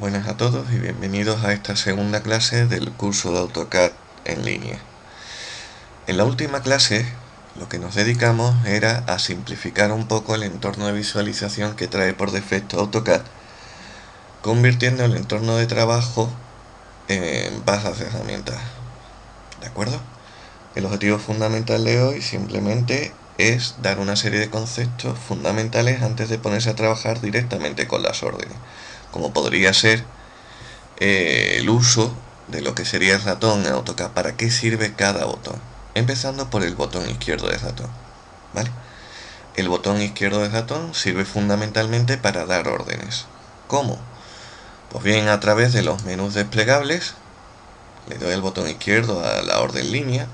Buenas a todos y bienvenidos a esta segunda clase del curso de AutoCAD en línea. En la última clase lo que nos dedicamos era a simplificar un poco el entorno de visualización que trae por defecto AutoCAD, convirtiendo el entorno de trabajo en barras de herramientas. ¿De acuerdo? El objetivo fundamental de hoy simplemente es dar una serie de conceptos fundamentales antes de ponerse a trabajar directamente con las órdenes, como podría ser el uso de lo que sería el ratón en AutoCAD, para qué sirve cada botón, empezando por el botón izquierdo del ratón, ¿vale? El botón izquierdo del ratón sirve fundamentalmente para dar órdenes. ¿Cómo? Pues bien, a través de los menús desplegables, le doy el botón izquierdo a la orden línea,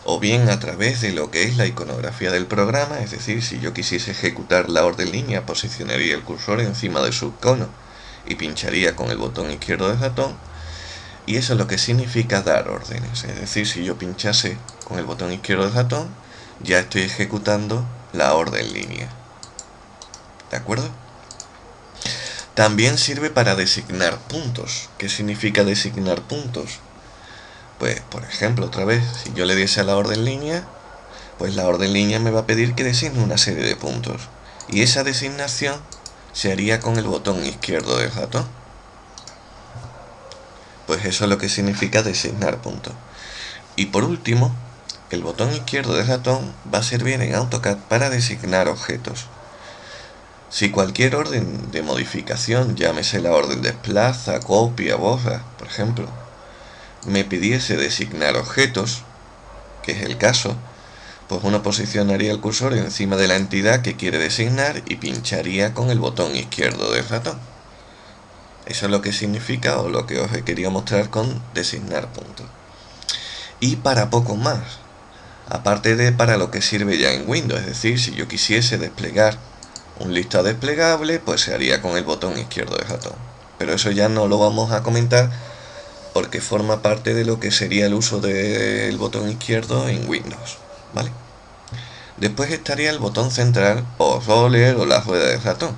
o bien a través de lo que es la iconografía del programa, es decir, si yo quisiese ejecutar la orden línea, posicionaría el cursor encima de su icono y pincharía con el botón izquierdo del ratón. Y eso es lo que significa dar órdenes. Es decir, si yo pinchase con el botón izquierdo del ratón, ya estoy ejecutando la orden línea. ¿De acuerdo? También sirve para designar puntos. ¿Qué significa designar puntos? Pues, por ejemplo, otra vez, si yo le diese a la orden línea, pues la orden línea me va a pedir que designe una serie de puntos. Y esa designación se haría con el botón izquierdo del ratón. Pues eso es lo que significa designar puntos. Y por último, el botón izquierdo del ratón va a servir en AutoCAD para designar objetos. Si cualquier orden de modificación, llámese la orden desplaza, copia, borra, por ejemplo, me pidiese designar objetos, que es el caso, pues uno posicionaría el cursor encima de la entidad que quiere designar y pincharía con el botón izquierdo del ratón. Eso es lo que significa, o lo que os he querido mostrar con designar puntos. Y para poco más, aparte de para lo que sirve ya en Windows, es decir, si yo quisiese desplegar un listado desplegable, pues se haría con el botón izquierdo del ratón. Pero eso ya no lo vamos a comentar porque forma parte de lo que sería el uso del botón izquierdo en Windows, ¿vale? Después estaría el botón central o roller o la rueda del ratón,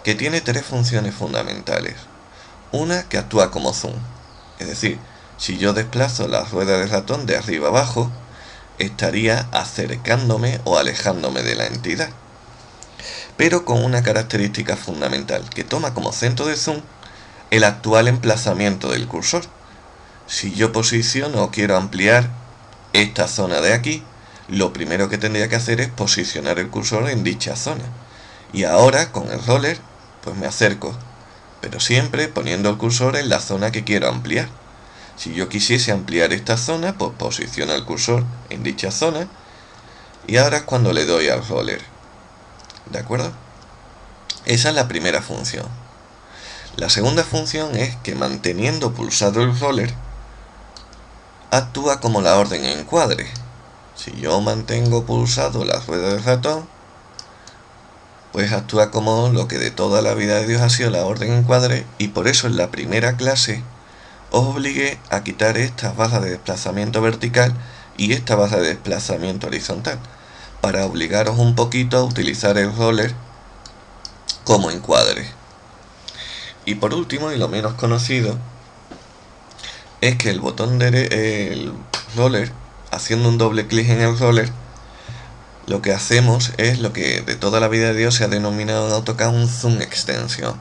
que tiene tres funciones fundamentales. Una, que actúa como zoom, es decir, si yo desplazo la rueda del ratón de arriba abajo, estaría acercándome o alejándome de la entidad, pero con una característica fundamental, que toma como centro de zoom el actual emplazamiento del cursor. Si yo posiciono o quiero ampliar esta zona de aquí, lo primero que tendría que hacer es posicionar el cursor en dicha zona. Y ahora, con el roller, pues me acerco, pero siempre poniendo el cursor en la zona que quiero ampliar. Si yo quisiese ampliar esta zona, pues posiciono el cursor en dicha zona, y ahora es cuando le doy al roller. ¿De acuerdo? Esa es la primera función. La segunda función es que, manteniendo pulsado el roller, actúa como la orden encuadre. Si yo mantengo pulsado la rueda del ratón, pues actúa como lo que de toda la vida de Dios ha sido la orden encuadre, y por eso en la primera clase os obligué a quitar esta barra de desplazamiento vertical y esta barra de desplazamiento horizontal, para obligaros un poquito a utilizar el roller como encuadre. Y por último, y lo menos conocido, es que el botón el roller, haciendo un doble clic en el roller, lo que hacemos es lo que de toda la vida de Dios se ha denominado en AutoCAD un zoom extensión,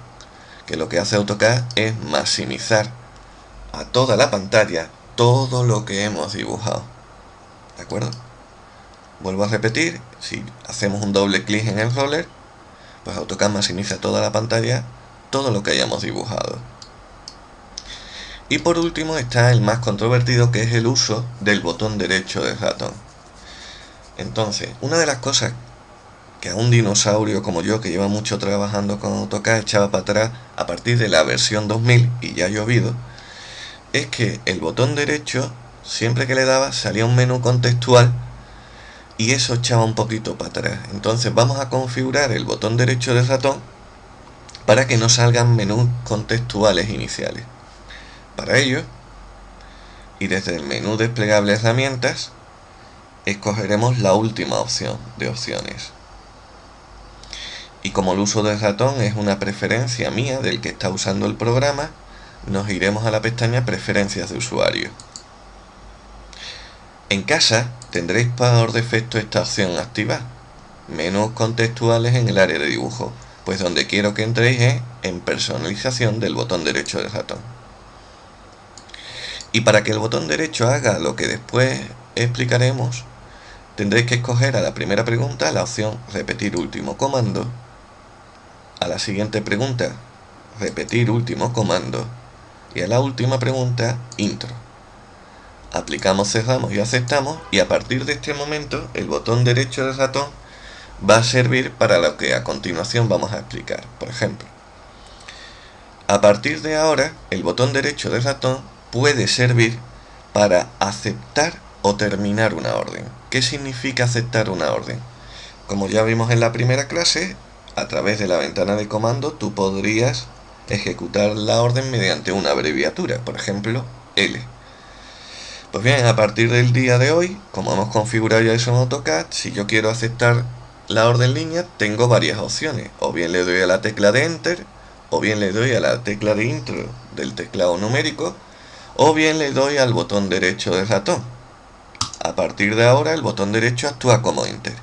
que lo que hace AutoCAD es maximizar a toda la pantalla todo lo que hemos dibujado. ¿De acuerdo? Vuelvo a repetir, si hacemos un doble clic en el roller, pues AutoCAD maximiza toda la pantalla, todo lo que hayamos dibujado. Y por último está el más controvertido, que es el uso del botón derecho del ratón. Entonces, una de las cosas que a un dinosaurio como yo, que lleva mucho trabajando con AutoCAD, echaba para atrás a partir de la versión 2000, y ya ha llovido, es que el botón derecho, siempre que le daba, salía un menú contextual, y eso echaba un poquito para atrás. Entonces vamos a configurar el botón derecho del ratón para que no salgan menús contextuales iniciales. Para ello, y desde el menú desplegable herramientas, escogeremos la última opción de opciones. Y como el uso del ratón es una preferencia mía del que está usando el programa, nos iremos a la pestaña Preferencias de usuario. En casa tendréis por defecto esta opción activada, menús contextuales en el área de dibujo, pues donde quiero que entréis es en personalización del botón derecho del ratón. Y para que el botón derecho haga lo que después explicaremos, tendréis que escoger a la primera pregunta la opción repetir último comando, a la siguiente pregunta repetir último comando y a la última pregunta intro. Aplicamos, cerramos y aceptamos, y a partir de este momento el botón derecho del ratón va a servir para lo que a continuación vamos a explicar. Por ejemplo, a partir de ahora el botón derecho del ratón puede servir para aceptar o terminar una orden. ¿Qué significa aceptar una orden? Como ya vimos en la primera clase, a través de la ventana de comando tú podrías ejecutar la orden mediante una abreviatura, por ejemplo, L. Pues bien, a partir del día de hoy, como hemos configurado ya eso en AutoCAD, si yo quiero aceptar la orden línea, tengo varias opciones. O bien le doy a la tecla de Enter, o bien le doy a la tecla de intro del teclado numérico, o bien le doy al botón derecho del ratón. A partir de ahora el botón derecho actúa como Enter.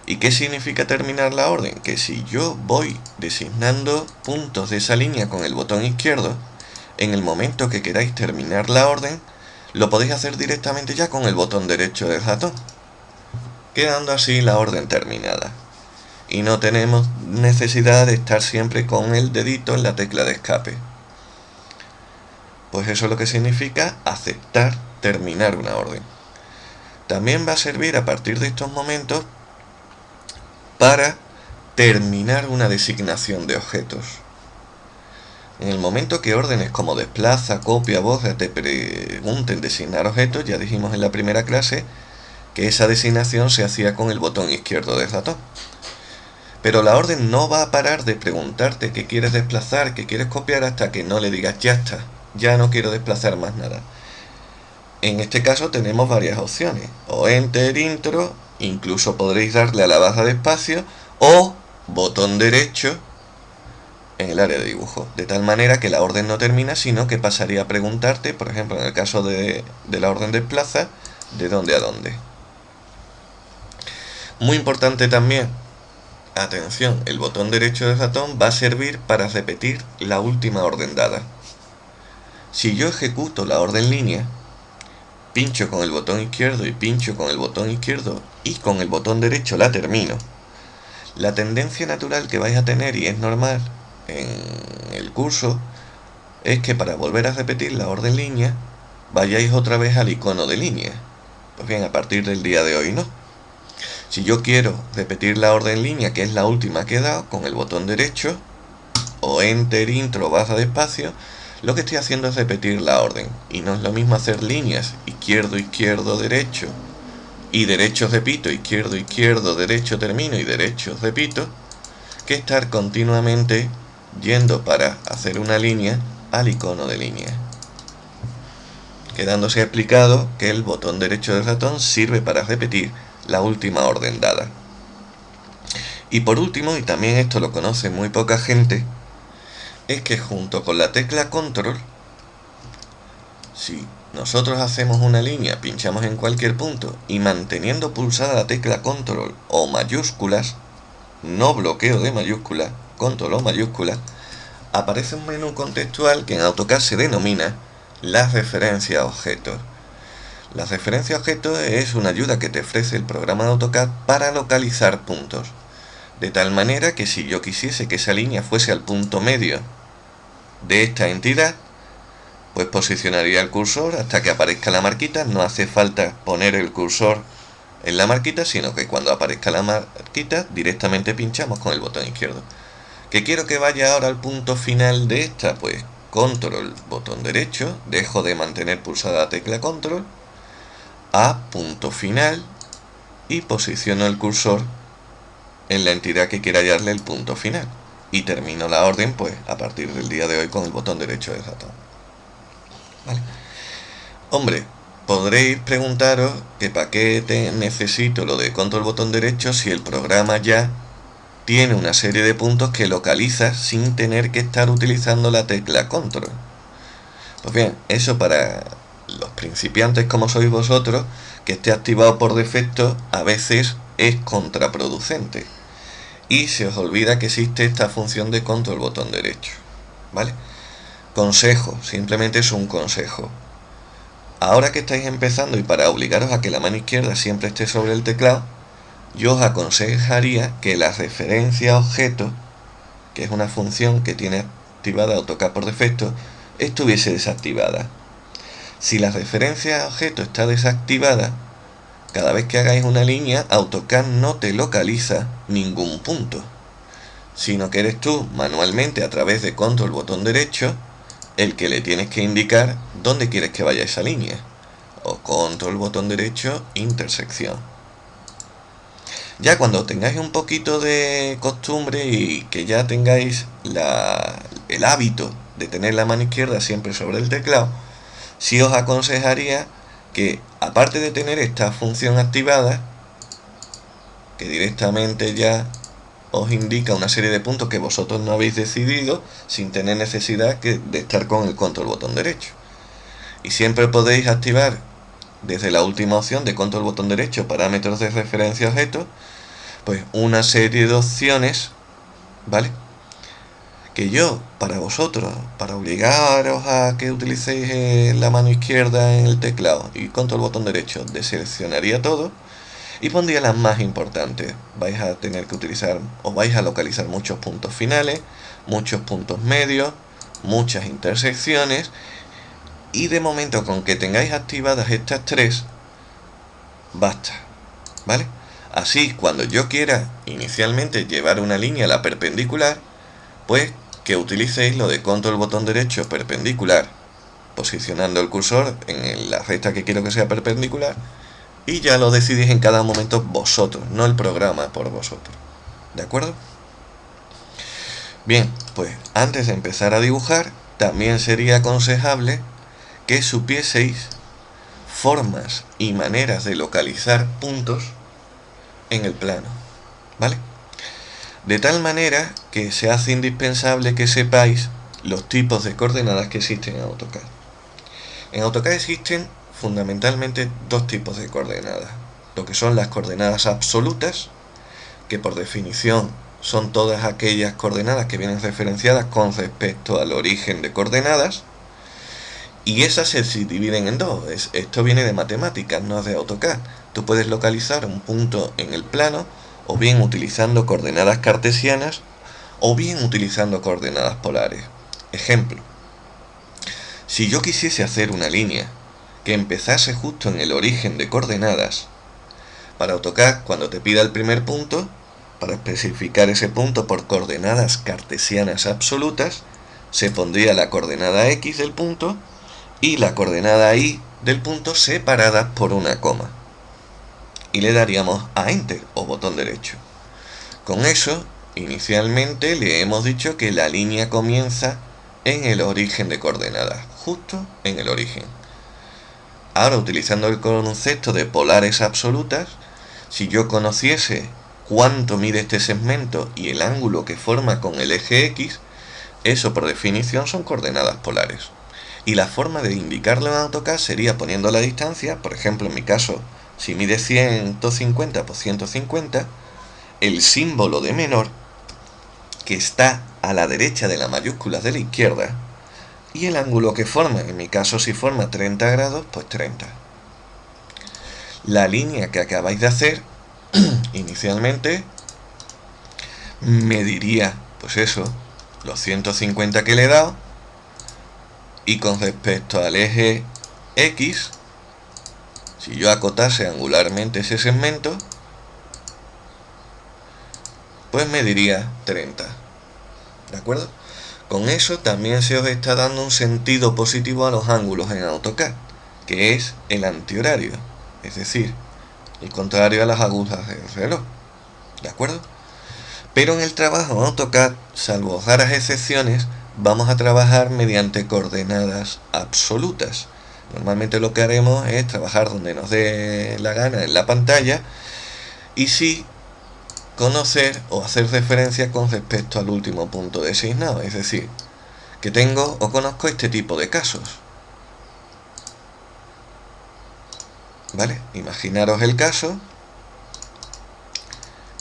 ¿Y qué significa terminar la orden? Que si yo voy designando puntos de esa línea con el botón izquierdo, en el momento que queráis terminar la orden, lo podéis hacer directamente ya con el botón derecho del ratón, quedando así la orden terminada. Y no tenemos necesidad de estar siempre con el dedito en la tecla de escape. Pues eso es lo que significa aceptar terminar una orden. También va a servir a partir de estos momentos para terminar una designación de objetos. En el momento que órdenes como desplaza, copia, borra te pregunten designar objetos, ya dijimos en la primera clase que esa designación se hacía con el botón izquierdo del ratón. Pero la orden no va a parar de preguntarte qué quieres desplazar, qué quieres copiar, hasta que no le digas ya está, ya no quiero desplazar más nada. En este caso tenemos varias opciones, o Enter, Intro, incluso podréis darle a la barra de espacio, o botón derecho en el área de dibujo, de tal manera que la orden no termina, sino que pasaría a preguntarte, por ejemplo en el caso de la orden desplaza, de dónde a dónde. Muy importante también, atención, el botón derecho del ratón va a servir para repetir la última orden dada. Si yo ejecuto la orden línea, pincho con el botón izquierdo y pincho con el botón izquierdo y con el botón derecho la termino, la tendencia natural que vais a tener, y es normal en el curso, es que para volver a repetir la orden línea vayáis otra vez al icono de línea. Pues bien, a partir del día de hoy no. Si yo quiero repetir la orden línea, que es la última que he dado, con el botón derecho o Enter, Intro, barra de espacio, lo que estoy haciendo es repetir la orden. Y no es lo mismo hacer líneas izquierdo, izquierdo, derecho, y derecho repito, izquierdo, izquierdo, derecho termino y derecho repito, que estar continuamente yendo para hacer una línea al icono de línea. Quedándose explicado que el botón derecho del ratón sirve para repetir la última orden dada. Y por último, y también esto lo conoce muy poca gente, es que junto con la tecla control, si nosotros hacemos una línea, pinchamos en cualquier punto y manteniendo pulsada la tecla control o mayúsculas, no bloqueo de mayúsculas, control o mayúsculas, aparece un menú contextual que en AutoCAD se denomina la referencia a objetos. La referencia a objetos es una ayuda que te ofrece el programa de AutoCAD para localizar puntos, de tal manera que si yo quisiese que esa línea fuese al punto medio de esta entidad, pues posicionaría el cursor hasta que aparezca la marquita. No hace falta poner el cursor en la marquita, sino que cuando aparezca la marquita directamente pinchamos con el botón izquierdo. ¿Que quiero que vaya ahora al punto final de esta? Pues control, botón derecho, dejo de mantener pulsada la tecla control, a punto final, y posiciono el cursor en la entidad que quiera hallarle el punto final, y termino la orden pues a partir del día de hoy con el botón derecho del ratón. ¿Vale? Hombre, podréis preguntaros que para qué necesito lo de control botón derecho si el programa ya tiene una serie de puntos que localiza sin tener que estar utilizando la tecla control. Pues bien, eso para los principiantes como sois vosotros, que esté activado por defecto, a veces es contraproducente. Y se os olvida que existe esta función de control botón derecho. ¿Vale? Consejo, simplemente es un consejo. Ahora que estáis empezando y para obligaros a que la mano izquierda siempre esté sobre el teclado, yo os aconsejaría que la referencia a objeto, que es una función que tiene activada AutoCAD por defecto, estuviese desactivada. Si la referencia a objeto está desactivada, cada vez que hagáis una línea, AutoCAD no te localiza ningún punto, sino que eres tú manualmente a través de control botón derecho el que le tienes que indicar dónde quieres que vaya esa línea, o control botón derecho intersección. Ya cuando tengáis un poquito de costumbre y que ya tengáis el hábito de tener la mano izquierda siempre sobre el teclado, sí os aconsejaría que, aparte de tener esta función activada, que directamente ya os indica una serie de puntos que vosotros no habéis decidido sin tener necesidad de estar con el control botón derecho. Y siempre podéis activar desde la última opción de control botón derecho, parámetros de referencia a objetos, pues una serie de opciones, ¿vale? Que yo, para vosotros, para obligaros a que utilicéis la mano izquierda en el teclado y control botón derecho, deseleccionaría todo y pondría las más importantes. Vais a tener que utilizar o vais a localizar muchos puntos finales, muchos puntos medios, muchas intersecciones, y de momento con que tengáis activadas estas tres, basta, ¿vale? Así, cuando yo quiera inicialmente llevar una línea a la perpendicular, pues que utilicéis lo de control botón derecho perpendicular, posicionando el cursor en la recta que quiero que sea perpendicular, y ya lo decidís en cada momento vosotros, no el programa por vosotros. ¿De acuerdo? Bien, pues antes de empezar a dibujar, también sería aconsejable que supieseis formas y maneras de localizar puntos en el plano, ¿vale? De tal manera que se hace indispensable que sepáis los tipos de coordenadas que existen en AutoCAD. En AutoCAD existen fundamentalmente dos tipos de coordenadas, lo que son las coordenadas absolutas, que por definición son todas aquellas coordenadas que vienen referenciadas con respecto al origen de coordenadas, y esas se dividen en dos. Esto viene de matemáticas, no de AutoCAD. Tú puedes localizar un punto en el plano, o bien utilizando coordenadas cartesianas, o bien utilizando coordenadas polares. Ejemplo, si yo quisiese hacer una línea que empezase justo en el origen de coordenadas, para AutoCAD, cuando te pida el primer punto, para especificar ese punto por coordenadas cartesianas absolutas, se pondría la coordenada X del punto y la coordenada Y del punto separadas por una coma. Y le daríamos a Enter o botón derecho. Con eso, inicialmente le hemos dicho que la línea comienza en el origen de coordenadas, justo en el origen. Ahora, utilizando el concepto de polares absolutas, si yo conociese cuánto mide este segmento y el ángulo que forma con el eje X, eso por definición son coordenadas polares. Y la forma de indicarlo en AutoCAD sería poniendo la distancia, por ejemplo en mi caso, si mide 150 por 150, el símbolo de menor, que está a la derecha de la mayúscula de la izquierda, y el ángulo que forma, en mi caso si forma 30 grados, pues 30. La línea que acabáis de hacer, inicialmente, mediría, pues eso, los 150 que le he dado, y con respecto al eje X, si yo acotase angularmente ese segmento, pues mediría 30. ¿De acuerdo? Con eso también se os está dando un sentido positivo a los ángulos en AutoCAD, que es el antihorario, es decir, el contrario a las agujas del reloj. ¿De acuerdo? Pero en el trabajo en AutoCAD, salvo raras excepciones, vamos a trabajar mediante coordenadas absolutas. Normalmente lo que haremos es trabajar donde nos dé la gana en la pantalla, y si conocer o hacer referencia con respecto al último punto designado, es decir, que tengo o conozco este tipo de casos. ¿Vale? Imaginaros el caso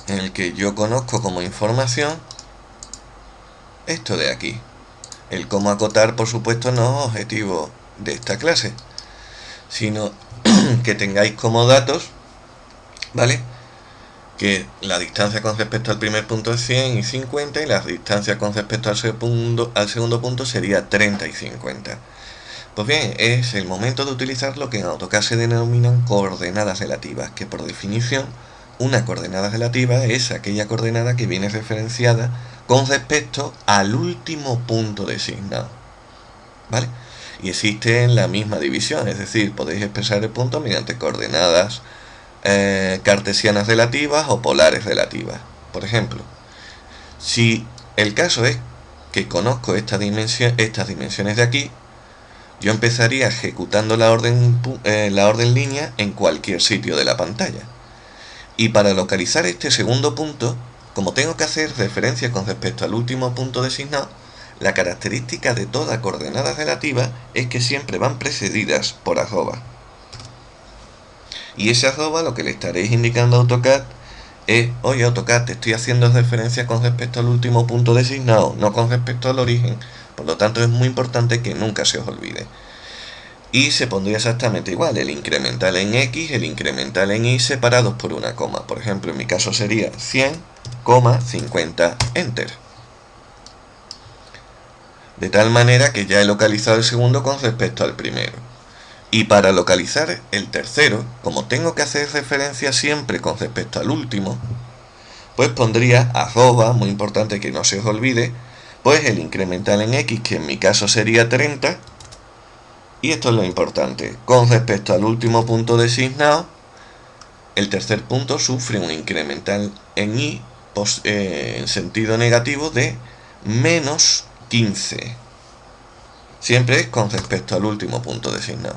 en el que yo conozco como información esto de aquí. El cómo acotar, por supuesto, no es objetivo de esta clase, sino que tengáis como datos, ¿vale?, que la distancia con respecto al primer punto es 100 y 50 y la distancia con respecto al segundo punto sería 30 y 50. Pues bien, es el momento de utilizar lo que en AutoCAD se denominan coordenadas relativas, que por definición una coordenada relativa es aquella coordenada que viene referenciada con respecto al último punto designado, ¿vale? Y existe en la misma división, es decir, podéis expresar el punto mediante coordenadas cartesianas relativas o polares relativas. Por ejemplo, si el caso es que conozco estas dimensiones de aquí, yo empezaría ejecutando la orden línea en cualquier sitio de la pantalla. Y para localizar este segundo punto, como tengo que hacer referencia con respecto al último punto designado, la característica de toda coordenada relativa es que siempre van precedidas por arroba. Y ese arroba lo que le estaréis indicando a AutoCAD es: oye AutoCAD, te estoy haciendo referencia con respecto al último punto designado, no con respecto al origen. Por lo tanto es muy importante que nunca se os olvide. Y se pondría exactamente igual, el incremental en X, el incremental en Y separados por una coma. Por ejemplo, en mi caso sería 100,50 Enter. De tal manera que ya he localizado el segundo con respecto al primero. Y para localizar el tercero, como tengo que hacer referencia siempre con respecto al último, pues pondría arroba, muy importante que no se os olvide, pues el incremental en X, que en mi caso sería 30, y esto es lo importante, con respecto al último punto designado, el tercer punto sufre un incremental en Y en sentido negativo de menos 15. Siempre es con respecto al último punto designado.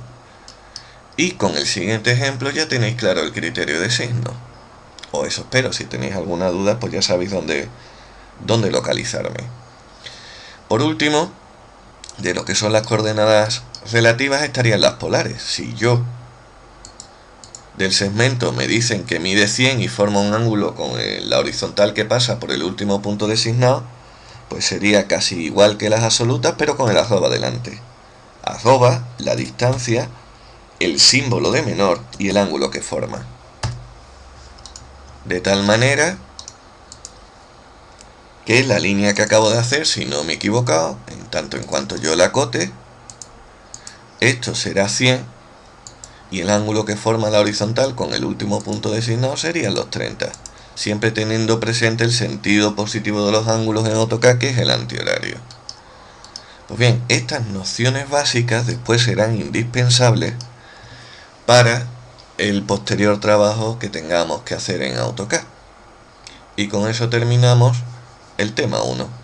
Y con el siguiente ejemplo ya tenéis claro el criterio de signo. O eso espero, si tenéis alguna duda pues ya sabéis dónde localizarme. Por último, de lo que son las coordenadas relativas estarían las polares. Si yo del segmento me dicen que mide 100 y forma un ángulo con la horizontal que pasa por el último punto designado, pues sería casi igual que las absolutas, pero con el arroba delante. Arroba, la distancia, el símbolo de menor y el ángulo que forma. De tal manera que la línea que acabo de hacer, si no me he equivocado, en tanto en cuanto yo la acote, esto será 100 y el ángulo que forma la horizontal con el último punto designado serían los 30, siempre teniendo presente el sentido positivo de los ángulos en AutoCAD, que es el antihorario. Pues bien, estas nociones básicas después serán indispensables para el posterior trabajo que tengamos que hacer en AutoCAD. Y con eso terminamos el tema 1.